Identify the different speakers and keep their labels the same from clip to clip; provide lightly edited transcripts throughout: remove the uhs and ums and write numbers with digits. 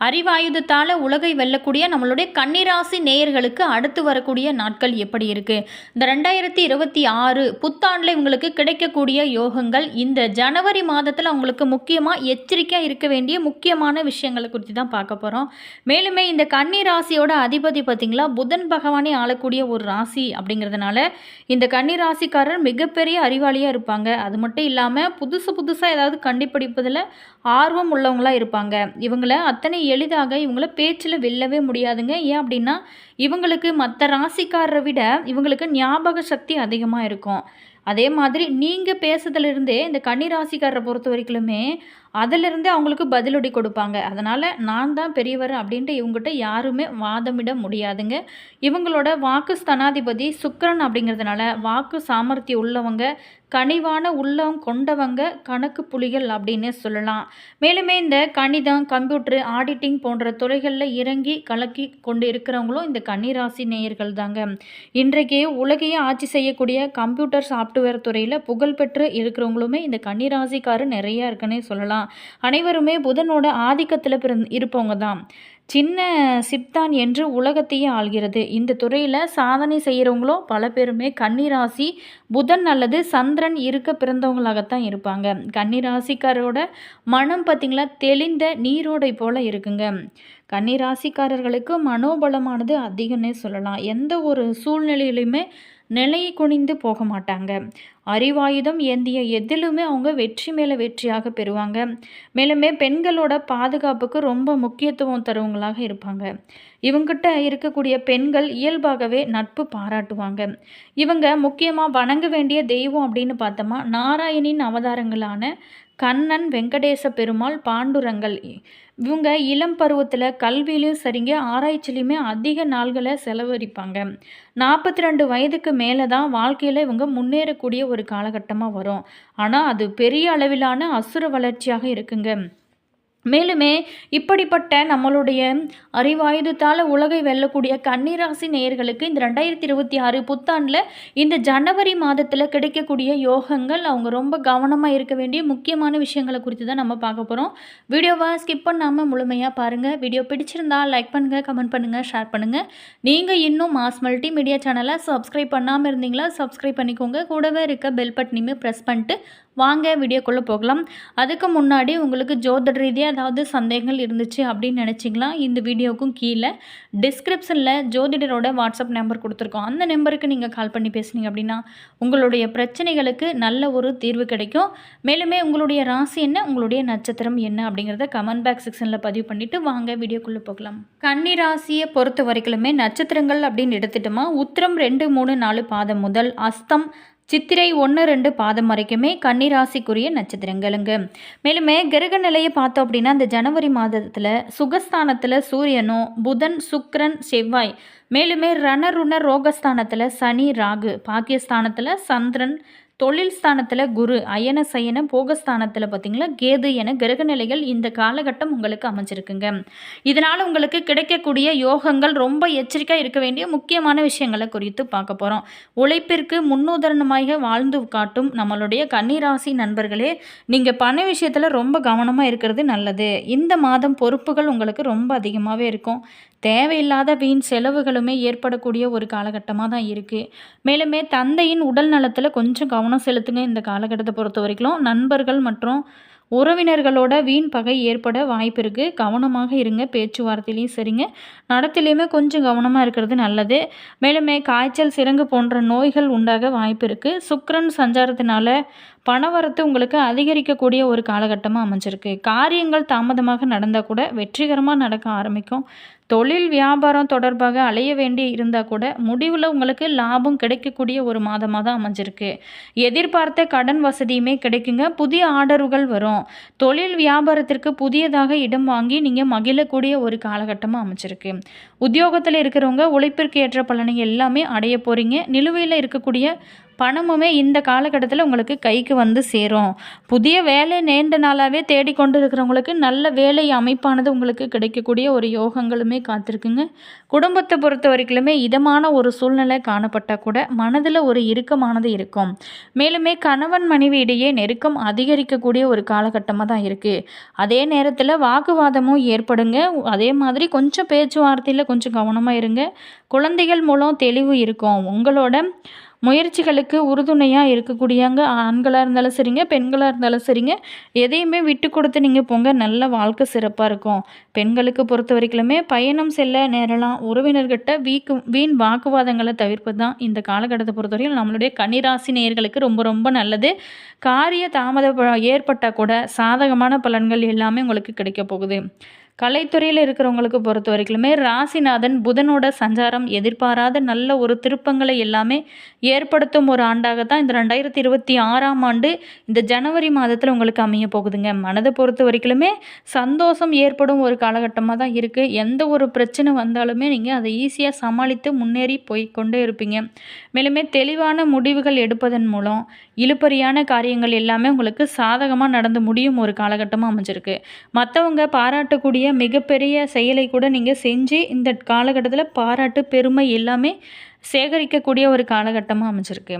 Speaker 1: அறிவாயுதத்தால் உலகை வெல்லக்கூடிய நம்மளுடைய கன்னிராசி நேயர்களுக்கு அடுத்து வரக்கூடிய நாட்கள் எப்படி இருக்குது? இந்த 2026 புத்தாண்டில் இவங்களுக்கு கிடைக்கக்கூடிய யோகங்கள் இந்த ஜனவரி மாதத்தில் அவங்களுக்கு முக்கியமாக எச்சரிக்கையாக இருக்க வேண்டிய முக்கியமான விஷயங்களை குறித்து தான் பார்க்க போகிறோம். மேலுமே இந்த கன்னிராசியோட அதிபதி பார்த்திங்களா புதன் பகவானே ஆளக்கூடிய ஒரு ராசி அப்படிங்கிறதுனால இந்த கன்னிராசிக்காரர் மிகப்பெரிய அறிவாளியாக இருப்பாங்க. அது மட்டும் இல்லாமல் புதுசாக ஏதாவது கண்டுபிடிப்பதில் ஆர்வம் உள்ளவங்களாக இருப்பாங்க. இவங்களை அத்தனை எளிதாக இவங்கள பேச்சில் வெல்லவே முடியாதுங்க. ஏன் அப்படின்னா இவங்களுக்கு மற்ற ராசிக்காரரை விட இவங்களுக்கு ஞாபக சக்தி அதிகமாக இருக்கும். அதே மாதிரி நீங்கள் பேசுறதுலேருந்தே இந்த கன்னி ராசிக்காரரை பொறுத்த வரைக்குமே அதிலிருந்தே அவங்களுக்கு பதிலடி கொடுப்பாங்க. அதனால் நான் தான் பெரியவர் அப்படின்ட்டு இவங்ககிட்ட யாருமே வாதமிட முடியாதுங்க. இவங்களோட வாக்கு ஸ்தானாதிபதி சுக்கிரன் அப்படிங்கிறதுனால வாக்கு சாமர்த்தியம் உள்ளவங்க, கனிவான உள்ளம் கொண்டவங்க, கணக்கு புலிகள் அப்படின்னே சொல்லலாம். மேலுமே இந்த கணிதம், கம்ப்யூட்டர், ஆடிட்டிங் போன்ற துறைகளில் இறங்கி கலக்கி கொண்டு இருக்கிறவங்களும் இந்த கன்னிராசி நேயர்கள் தாங்க. இன்றைக்கு உலகையே ஆட்சி செய்யக்கூடிய கம்ப்யூட்டர் சாஃப்ட்வேர் துறையில் புகழ்பெற்று இருக்கிறவங்களுமே இந்த கன்னிராசிக்காரர் நிறையா இருக்குன்னே சொல்லலாம். அனைவருமே புதனோட ஆதிக்கத்தில் இருப்பவங்க தான். சின்ன சிப்தான் என்று உலகத்தையே ஆள்கிறது. இந்த துறையில் சாதனை செய்கிறவங்களும் பல பேருமே கன்னிராசி புதன் அல்லது சந்திரன் இருக்க பிறந்தவங்களாகத்தான் இருப்பாங்க. கன்னிராசிக்காரோட மனம் பார்த்திங்களா தெளிந்த நீரோடை போல் இருக்குங்க. கன்னிராசிக்காரர்களுக்கு மனோபலமானது அதிகம்னே சொல்லலாம். எந்த ஒரு சூழ்நிலையிலுமே நிலை குனிந்து போக மாட்டாங்க. அறிவாயுதம் ஏந்திய எதிலுமே அவங்க வெற்றி மேலே வெற்றியாக பெறுவாங்க. மேலுமே பெண்களோட பாதுகாப்புக்கு ரொம்ப முக்கியத்துவம் தருவங்களாக இருப்பாங்க. இவங்கிட்ட இருக்கக்கூடிய பெண்கள் இயல்பாகவே நட்பு பாராட்டுவாங்க. இவங்க முக்கியமாக வணங்க வேண்டிய தெய்வம் அப்படின்னு பார்த்தோமா நாராயணின் அவதாரங்களான கண்ணன், வெங்கடேச பெருமாள், பாண்டுரங்கள். இவங்க இளம் பருவத்தில் கல்வியிலையும் சரிங்க ஆராய்ச்சிலையுமே அதிக நாள்களை செலவழிப்பாங்க. 42 வயதுக்கு மேலே தான் வாழ்க்கையில் இவங்க முன்னேறக்கூடிய ஒரு காலகட்டமாக வரும். ஆனால் அது பெரிய அளவிலான அசுர வளர்ச்சியாக இருக்குங்க. மேலுமே இப்படிப்பட்ட நம்மளுடைய அறிவாயுதத்தால் உலகை வெல்லக்கூடிய கன்னிராசி நேயர்களுக்கு இந்த 2026 புத்தாண்டில் இந்த ஜனவரி மாதத்தில் கிடைக்கக்கூடிய யோகங்கள் அவங்க ரொம்ப கவனமாக இருக்க வேண்டிய முக்கியமான விஷயங்களை குறித்து தான் நம்ம பார்க்க போகிறோம். வீடியோவை ஸ்கிப் பண்ணாமல் முழுமையாக பாருங்கள். வீடியோ பிடிச்சிருந்தால் லைக் பண்ணுங்கள், கமெண்ட் பண்ணுங்கள், ஷேர் பண்ணுங்கள். நீங்கள் இன்னும் மாஸ் மல்டி மீடியா சேனலை சப்ஸ்கிரைப் பண்ணாமல் இருந்தீங்களா சப்ஸ்கிரைப் பண்ணிக்கோங்க. கூடவே இருக்க பெல் பட்டனையுமே ப்ரெஸ் பண்ணிட்டு வாங்க வீடியோக்குள்ளே போகலாம். அதுக்கு முன்னாடி உங்களுக்கு ஜோதிட ரீதியாக ஏதாவது சந்தேகங்கள் இருந்துச்சு அப்படின்னு நினச்சிங்களா இந்த வீடியோவுக்கும் கீழே டிஸ்கிரிப்ஷனில் ஜோதிடரோட வாட்ஸ்அப் நம்பர் கொடுத்துருக்கோம். அந்த நம்பருக்கு நீங்கள் கால் பண்ணி பேசுனீங்க அப்படின்னா உங்களுடைய பிரச்சனைகளுக்கு நல்ல ஒரு தீர்வு கிடைக்கும். மேலுமே உங்களுடைய ராசி என்ன, உங்களுடைய நட்சத்திரம் என்ன அப்படிங்கிறத கமெண்ட் பாக்ஸ் செக்ஷனில் பதிவு பண்ணிவிட்டு வாங்க வீடியோக்குள்ளே போகலாம். கன்னி ராசியை பொறுத்த வரைக்குமே நட்சத்திரங்கள் அப்படின்னு எடுத்துட்டோமா உத்திரம் 2, 3, 4 பாதம் முதல் அஸ்தம் சித்திரை 1, 2 பாதம் வரைக்குமே கன்னிராசிக்குரிய நட்சத்திரங்களுங்க. மேலுமே கிரக நிலையை பார்த்தோம் அப்படின்னா இந்த ஜனவரி மாதத்தில் சுகஸ்தானத்தில் சூரியனும் புதன், சுக்கிரன், செவ்வாய், மேலுமே ரணருண ரோகஸ்தானத்தில் சனி, ராகு, பாக்கியஸ்தானத்தில் சந்திரன், தொழில் ஸ்தானத்தில் குரு, அயன சயன போகஸ்தானத்தில் பார்த்திங்களா கேது என கிரக நிலைகள் இந்த காலகட்டம் உங்களுக்கு அமைஞ்சிருக்குங்க. இதனால் உங்களுக்கு கிடைக்கக்கூடிய யோகங்கள் ரொம்ப எச்சரிக்கையாக இருக்க வேண்டிய முக்கியமான விஷயங்களை குறித்து பார்க்க போகிறோம். உழைப்பிற்கு முன்னுதாரணமாக வாழ்ந்து காட்டும் நம்மளுடைய கன்னிராசி நண்பர்களே, நீங்கள் பண விஷயத்தில் ரொம்ப கவனமாக இருக்கிறது நல்லது. இந்த மாதம் பொறுப்புகள் உங்களுக்கு ரொம்ப அதிகமாகவே இருக்கும். தேவையில்லாத வீண் செலவுகளுமே ஏற்படக்கூடிய ஒரு காலகட்டமாக தான் இருக்குது. மேலுமே தந்தையின் உடல் நலத்தில் கொஞ்சம் கவனம் செலுத்துங்க. இந்த காலகட்டத்தை பொறுத்த வரைக்கும் நண்பர்கள் மற்றும் உறவினர்களோட வீண் பகை ஏற்பட வாய்ப்பு இருக்குது. கவனமாக இருங்க. பேச்சுவார்த்தையிலையும் சரிங்க, நடத்திலையுமே கொஞ்சம் கவனமாக இருக்கிறது நல்லது. மேலுமே காய்ச்சல், சிரங்கு போன்ற நோய்கள் உண்டாக வாய்ப்பு இருக்குது. சுக்கிரன் சஞ்சாரத்தினால பணவரத்து உங்களுக்கு அதிகரிக்கக்கூடிய ஒரு காலகட்டமாக அமைஞ்சிருக்கு. காரியங்கள் தாமதமாக நடந்தால் கூட வெற்றிகரமாக நடக்க ஆரம்பிக்கும். தொழில் வியாபாரம் தொடர்பாக அலைய வேண்டி இருந்தால் கூட முடிவில் உங்களுக்கு லாபம் கிடைக்கக்கூடிய ஒரு மாதமாக தான் அமைஞ்சிருக்கு. எதிர்பார்த்த கடன் வசதியுமே கிடைக்குங்க. புதிய ஆர்டர்கள் வரும். தொழில் வியாபாரத்திற்கு புதியதாக இடம் வாங்கி நீங்கள் மகிழக்கூடிய ஒரு காலகட்டமாக அமைஞ்சிருக்கு. உத்தியோகத்தில் இருக்கிறவங்க உழைப்பிற்கு ஏற்ற பலனை எல்லாமே அடைய போகிறீங்க. நிலுவையில் இருக்கக்கூடிய பணமுமே இந்த காலகட்டத்தில் உங்களுக்கு கைக்கு வந்து சேரும். புதிய வேலை நீண்ட நாளாகவே தேடிக்கொண்டு இருக்கிறவங்களுக்கு நல்ல வேலை அமைப்பானது உங்களுக்கு கிடைக்கக்கூடிய ஒரு யோகங்களுமே காத்திருக்குங்க. குடும்பத்தை பொறுத்த வரைக்குமே இதமான ஒரு சூழ்நிலை காணப்பட்டால் கூட மனதில் ஒரு இறுக்கமானது இருக்கும். மேலுமே கணவன் மனைவி இடையே நெருக்கம் அதிகரிக்கக்கூடிய ஒரு காலகட்டமாக தான் இருக்குது. அதே நேரத்தில் வாக்குவாதமும் ஏற்படுங்க. அதே மாதிரி கொஞ்சம் பேச்சுவார்த்தையில் கொஞ்சம் கவனமாக இருங்க. குழந்தைகள் மூலம் தெளிவு இருக்கும். உங்களோட முயற்சிகளுக்கு உறுதுணையாக இருக்கக்கூடியவங்க ஆண்களாக இருந்தாலும் சரிங்க, பெண்களாக இருந்தாலும் சரிங்க, எதையுமே விட்டு கொடுத்து நீங்கள் போங்க. நல்ல வாழ்க்கை சிறப்பாக இருக்கும். பெண்களுக்கு பொறுத்த வரைக்குமே பயணம் செல்ல நேரலாம். உறவினர்கிட்ட வீண் வாக்குவாதங்களை தவிர்ப்பது தான் இந்த காலகட்டத்தை பொறுத்தவரையும் நம்மளுடைய கன்னிராசி நேயர்களுக்கு ரொம்ப ரொம்ப நல்லது. காரிய தாமதம் ஏற்பட்டால் கூட சாதகமான பலன்கள் எல்லாமே உங்களுக்கு கிடைக்க போகுது. கலைத்துறையில் இருக்கிறவங்களுக்கு பொறுத்த வரைக்குமே ராசிநாதன் புதனோட சஞ்சாரம் எதிர்பாராத நல்ல ஒரு திருப்பங்களை எல்லாமே ஏற்படுத்தும் ஒரு ஆண்டாக தான் இந்த 2026ஆம் ஆண்டு இந்த ஜனவரி மாதத்தில் உங்களுக்கு அமைய போகுதுங்க. மனதை பொறுத்த வரைக்குமே சந்தோஷம் ஏற்படும் ஒரு காலகட்டமாக தான் இருக்குது. எந்த ஒரு பிரச்சனை வந்தாலுமே நீங்கள் அதை ஈஸியாக சமாளித்து முன்னேறி போய் கொண்டே இருப்பீங்க. மேலுமே தெளிவான முடிவுகள் எடுப்பதன் மூலம் இழுபறியான காரியங்கள் எல்லாமே உங்களுக்கு சாதகமாக நடந்து முடியும் ஒரு காலகட்டமாக அமைஞ்சிருக்கு. மற்றவங்க பாராட்டக்கூடிய மிகப்பெரிய செயலை கூட நீங்கள் செஞ்சு இந்த காலகட்டத்தில் பாராட்டு பெருமை எல்லாமே சேகரிக்கக்கூடிய ஒரு காலகட்டமாக அமைஞ்சிருக்கு.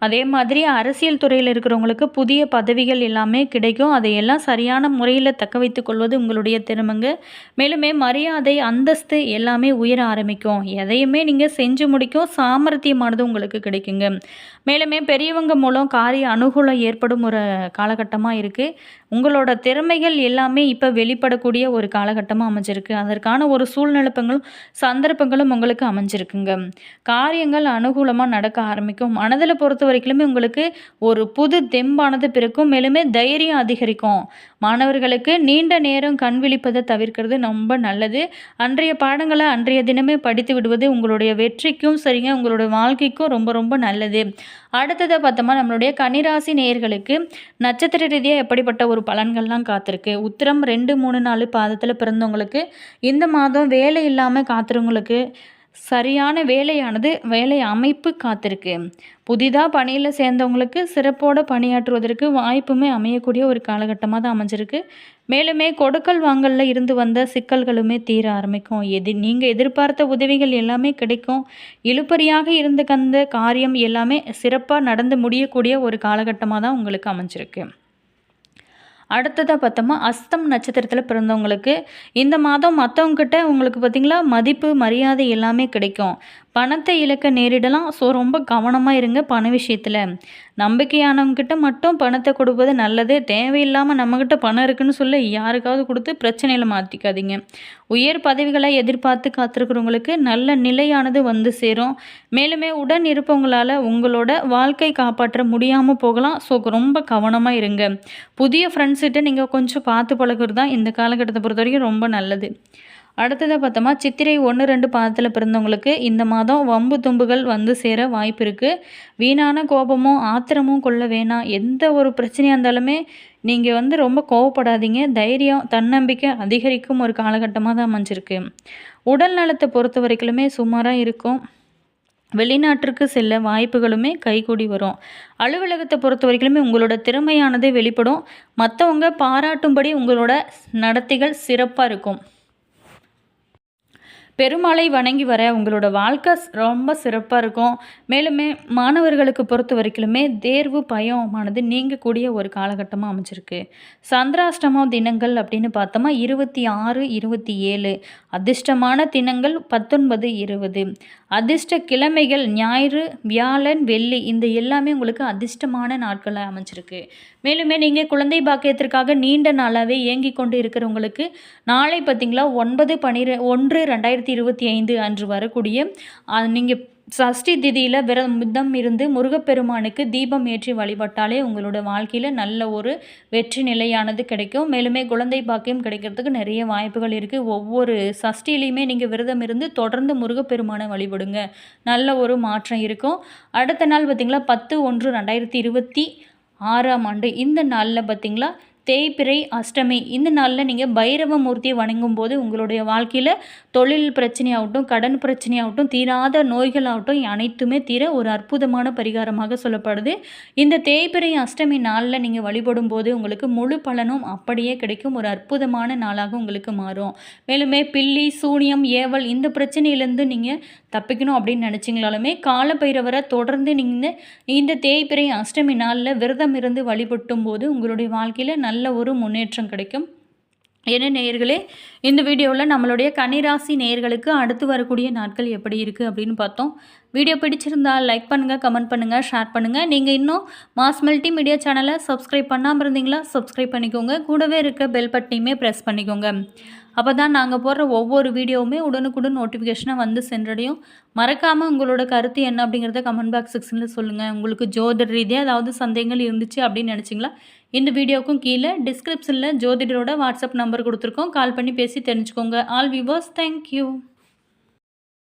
Speaker 1: அதே மாதிரி அரசியல் துறையில் இருக்கிறவங்களுக்கு புதிய பதவிகள் எல்லாமே கிடைக்கும். அதையெல்லாம் சரியான முறையில் தக்க வைத்து கொள்வது உங்களுடைய திறமைங்க. மேலுமே மரியாதை அந்தஸ்து எல்லாமே உயர ஆரம்பிக்கும். எதையுமே நீங்கள் செஞ்சு முடிக்கும் சாமர்த்தியமானது உங்களுக்கு கிடைக்குங்க. மேலுமே பெரியவங்க மூலம் காரிய அனுகூலம் ஏற்படும் ஒரு காலகட்டமாக இருக்குது. உங்களோட திறமைகள் எல்லாமே இப்போ வெளிப்படக்கூடிய ஒரு காலகட்டமாக அமைஞ்சிருக்கு. அதற்கான ஒரு சூழ்நிலைப்பங்களும் சந்தர்ப்பங்களும் உங்களுக்கு அமைஞ்சிருக்குங்க. காரியங்கள் அனுகூலமாக நடக்க ஆரம்பிக்கும். மனதில் பொறுத்த வரைக்குமே உங்களுக்கு ஒரு புது தெம்பானது பிறக்கும். மேலுமே தைரியம் அதிகரிக்கும். மாணவர்களுக்கு நீண்ட நேரம் கண் விழிப்பதை தவிர்க்கிறது ரொம்ப நல்லது. அன்றைய பாடங்களை அன்றைய தினமே படித்து விடுவது உங்களுடைய வெற்றிக்கும் சரிங்க, உங்களுடைய வாழ்க்கைக்கும் ரொம்ப ரொம்ப நல்லது. அடுத்ததை பார்த்தோமா, நம்மளுடைய கன்னிராசி நேயர்களுக்கு நட்சத்திர ரீதியாக எப்படிப்பட்ட ஒரு பலன்கள்லாம் காத்திருக்கு. உத்திரம் 2, 3, 4 பாதத்தில் பிறந்தவங்களுக்கு இந்த மாதம் வேலை இல்லாமல் காத்துறவங்களுக்கு சரியான வேலை அமைப்பு காத்திருக்கு. புதிதாக பணியில் சேர்ந்தவங்களுக்கு சிறப்போடு பணியாற்றுவதற்கு வாய்ப்புமே அமையக்கூடிய ஒரு காலகட்டமாக தான் அமைஞ்சிருக்கு. மேலுமே கொடுக்கல் வாங்கலில் இருந்து வந்த சிக்கல்களுமே தீர ஆரம்பிக்கும். நீங்கள் எதிர்பார்த்த உதவிகள் எல்லாமே கிடைக்கும். இழுபறியாக இருந்த கந்த காரியம் எல்லாமே சிறப்பாக நடந்து முடியக்கூடிய ஒரு காலகட்டமாக தான் உங்களுக்கு அமைஞ்சிருக்கு. அடுத்ததாக பார்த்தோமா, அஸ்தம் நட்சத்திரத்தில் பிறந்தவங்களுக்கு இந்த மாதம் மற்றவங்ககிட்ட உங்களுக்கு பார்த்திங்களா மதிப்பு மரியாதை எல்லாமே கிடைக்கும். பணத்தை இழக்க நேரிடலாம். ஸோ ரொம்ப கவனமாக இருங்க பண விஷயத்தில். நம்பிக்கையானவங்ககிட்ட மட்டும் பணத்தை கொடுப்பது நல்லது. தேவையில்லாமல் நம்மக்கிட்ட பணம் இருக்குன்னு சொல்லி யாருக்காவது கொடுத்து பிரச்சனையில் மாற்றிக்காதீங்க. உயர் பதவிகளை எதிர்பார்த்து காத்திருக்கிறவங்களுக்கு நல்ல நிலையானது வந்து சேரும். மேலுமே உடன் இருப்பவங்களால் உங்களோட வாழ்க்கை காப்பாற்ற முடியாமல் போகலாம். ஸோ ரொம்ப கவனமாக இருங்க. புதிய ஃப்ரெண்ட்ஸ்கிட்ட நீங்கள் கொஞ்சம் பார்த்து பழகுறது தான் இந்த காலகட்டத்தை பொறுத்த வரைக்கும் ரொம்ப நல்லது. அடுத்ததாக பார்த்தோமா, சித்திரை 1, 2 பாதத்தில் பிறந்தவங்களுக்கு இந்த மாதம் வம்பு தும்புகள் வந்து சேர வாய்ப்பு இருக்குது. வீணான கோபமும் ஆத்திரமும் கொள்ள வேணாம். எந்த ஒரு பிரச்சனையாக இருந்தாலுமே நீங்கள் ரொம்ப கோவப்படாதீங்க. தைரியம் தன்னம்பிக்கை அதிகரிக்கும் ஒரு காலகட்டமாக தான் அமைஞ்சிருக்கு. உடல் நலத்தை பொறுத்த வரைக்குமே சுமாராக இருக்கும். வெளிநாட்டிற்கு செல்ல வாய்ப்புகளுமே கைகூடி வரும். அலுவலகத்தை பொறுத்த வரைக்குமே உங்களோட திறமையானது வெளிப்படும். மற்றவங்க பாராட்டும்படி உங்களோட நடத்தைகள் சிறப்பாக இருக்கும். பெருமாளை வணங்கி வர உங்களோட வாழ்க்கை ரொம்ப சிறப்பாக இருக்கும். மேலுமே மாணவர்களுக்கு பொறுத்த வரைக்குமே தேர்வு பயமானது நீங்கக்கூடிய ஒரு காலகட்டமாக அமைச்சிருக்கு. சந்திராஷ்டம தினங்கள் அப்படின்னு பார்த்தோமா 26, 27. அதிர்ஷ்டமான தினங்கள் 19, 20. அதிர்ஷ்ட கிழமைகள் ஞாயிறு, வியாழன், வெள்ளி. இந்த எல்லாமே உங்களுக்கு அதிர்ஷ்டமான நாட்களாக அமைச்சிருக்கு. மேலுமே நீங்கள் குழந்தை பாக்கியத்திற்காக நீண்ட நாளாகவே இயங்கி கொண்டு இருக்கிறவங்களுக்கு நாளை பார்த்திங்களா 9/12/2025 அன்று வரக்கூடிய நீங்கள் சஷ்டி திதியில் விரதம் இருந்து முருகப்பெருமானுக்கு தீபம் ஏற்றி வழிபட்டாலே உங்களோட வாழ்க்கையில் நல்ல ஒரு வெற்றி நிலையானது கிடைக்கும். மேலுமே குழந்தை பாக்கியம் கிடைக்கிறதுக்கு நிறைய வாய்ப்புகள் இருக்குது. ஒவ்வொரு சஷ்டிலையுமே நீங்கள் விரதம் இருந்து தொடர்ந்து முருகப்பெருமானை வழிபடுங்க. நல்ல ஒரு மாற்றம் இருக்கும். அடுத்த நாள் பார்த்திங்களா 10/1/2026ஆம் ஆண்டு இந்த நாளில் பார்த்திங்களா தேய்பிறை அஷ்டமி இந்த நாளில் நீங்கள் பைரவ மூர்த்தியை வணங்கும் போது உங்களுடைய வாழ்க்கையில் தொழில் பிரச்சனையாகட்டும், கடன் பிரச்சனையாகட்டும், தீராத நோய்களாகட்டும் அனைத்துமே தீர ஒரு அற்புதமான பரிகாரமாக சொல்லப்படுது. இந்த தேய்பிறை அஷ்டமி நாளில் நீங்கள் வழிபடும் போது உங்களுக்கு முழு பலனும் அப்படியே கிடைக்கும். ஒரு அற்புதமான நாளாக உங்களுக்கு மாறும். மேலுமே பில்லி, சூனியம், ஏவல் இந்த பிரச்சனையிலேருந்து நீங்கள் தப்பிக்கணும் அப்படின்னு நினச்சிங்களாலுமே காலபைரவரை தொடர்ந்து நீங்கள் இந்த தேய்பிறை அஷ்டமி நாளில் விரதம் இருந்து வழிபட்டும் போது உங்களுடைய வாழ்க்கையில் நல்ல ஒரு முன்னேற்றம் கிடைக்கும். என்ன நேயர்களே, இந்த வீடியோவில் நம்மளுடைய கன்னிராசி நேயர்களுக்கு அடுத்து வரக்கூடிய நாட்கள் எப்படி இருக்குது அப்படின்னு பார்த்தோம். வீடியோ பிடிச்சிருந்தால் லைக் பண்ணுங்கள், கமெண்ட் பண்ணுங்கள், ஷேர் பண்ணுங்கள். நீங்கள் இன்னும் மாஸ் மல்டிமீடியா சேனலை சப்ஸ்கிரைப் பண்ணாமல் இருந்தீங்களா சப்ஸ்கிரைப் பண்ணிக்கோங்க. கூடவே இருக்க பெல் பட்டனையுமே ப்ரெஸ் பண்ணிக்கோங்க. அப்போ தான் நாங்கள் போடுற ஒவ்வொரு வீடியோவுமே உடனுக்குடன் நோட்டிஃபிகேஷனாக வந்து சென்றடையும். மறக்காமல் உங்களோட கருத்து என்ன அப்படிங்கிறத கமெண்ட் பாக்ஸ் செக்ஷனில் சொல்லுங்கள். உங்களுக்கு ஜோதிட ரீதியாக ஏதாவது சந்தேகங்கள் இருந்துச்சு அப்படின்னு நினச்சிங்களா, இந்த வீடியோவுக்கும் கீழே டிஸ்கிரிப்ஷனில் ஜோதிடரோட வாட்ஸ்அப் நம்பர் கொடுத்துருக்கோம். கால் பண்ணி பேசி தெரிஞ்சுக்கோங்க. All viewers, thank you.